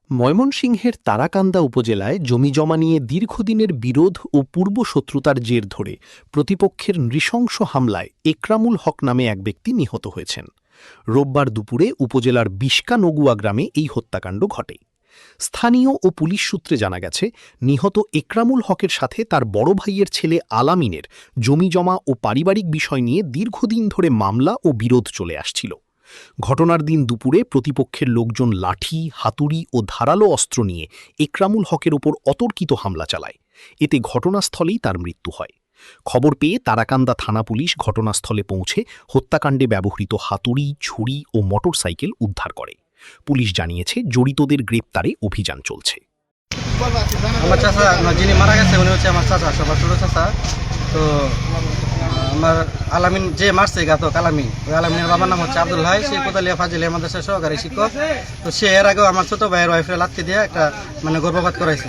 ময়মনসিংহের তারাকান্দা উপজেলায় জমিজমা নিয়ে দীর্ঘদিনের বিরোধ ও পূর্বশত্রুতার জের ধরে প্রতিপক্ষের নৃশংস হামলায় একরামুল হক নামে এক ব্যক্তি নিহত হয়েছেন। রোববার দুপুরে উপজেলার বিশকা নগুয়া গ্রামে এই হত্যাকাণ্ড ঘটে। স্থানীয় ও পুলিশ সূত্রে জানা গেছে, নিহত একরামুল হকের সাথে তার বড় ভাইয়ের ছেলে আলামিনের জমিজমা ও পারিবারিক বিষয় নিয়ে দীর্ঘদিন ধরে মামলা ও বিরোধ চলে আসছিল। ঘটনার দিন দুপুরে প্রতিপক্ষের লোকজন লাঠি, হাতুড়ি ও ধারালো অস্ত্র নিয়ে একরামুল হকের ওপর অতর্কিত হামলা চালায়। এতে ঘটনাস্থলেই তার মৃত্যু হয়। খবর পেয়ে তারাকান্দা থানা পুলিশ ঘটনাস্থলে পৌঁছে হত্যাকাণ্ডে ব্যবহৃত হাতুড়ি, ছুরি ও মোটরসাইকেল উদ্ধার করে। পুলিশ জানিয়েছে, জড়িতদের গ্রেপ্তারে অভিযান চলছে। আমার চাচা যিনি মারা গেছে উনি হচ্ছে আমার চাচা, সবার ছোটো চাচা। তো আমার আলামিন যে মারছে ঘাতক আলামিন, ওই আলামিনের বাবার নাম হচ্ছে আব্দুল হাই। সে কোদালিয়া ফাজিলিয়া মাদ্রাসার সহকারী শিক্ষক। তো সে এর আগেও আমার ছোটো ভাইয়ের ওয়াইফের লাথি দিয়ে একটা গর্ভপাত করাইছে।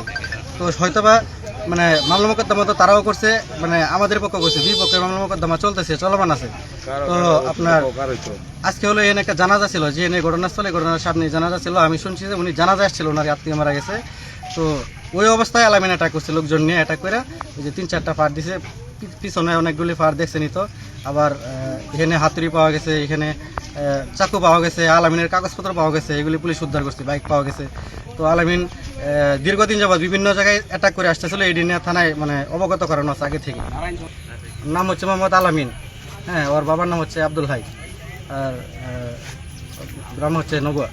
তো হয়তোবা মামলা মোকদ্দমা তো তারাও করছে, আমাদের পক্ষ করছে, দুই পক্ষের মামলা মোকদ্দমা চলতেছে, চলমান আছে। তো আপনার আজকে হলো এনে একটা জানাজা ছিল, যে এনে ঘটনাস্থলে ঘটনার সামনে জানাজা ছিল। আমি শুনছি যে উনি জানাজা আসছিল, ওনার আত্মীয় মারা গেছে। তো ওই অবস্থায় আলামিন অ্যাটাক করছে, লোকজন নিয়ে অ্যাটাক করে ওই যে 3-4টা ফার দিছে, পিছনে অনেকগুলি ফার দেখছে নিত। আবার এখানে হাতুড়ি পাওয়া গেছে, এখানে চাকু পাওয়া গেছে, আলামিনের কাগজপত্র পাওয়া গেছে, এগুলি পুলিশ উদ্ধার করছে, বাইক পাওয়া গেছে। তো আলামিন দীর্ঘদিন যাবৎ বিভিন্ন জায়গায় অ্যাটাক করে আসতেছিল, এডি নিয়ে থানায় অবগত করানো আছে আগে থেকে। নাম হচ্ছে মোহাম্মদ আলামিন, হ্যাঁ। ওর বাবার নাম হচ্ছে আব্দুল হাই, আর গ্রাম হচ্ছে নগুয়া।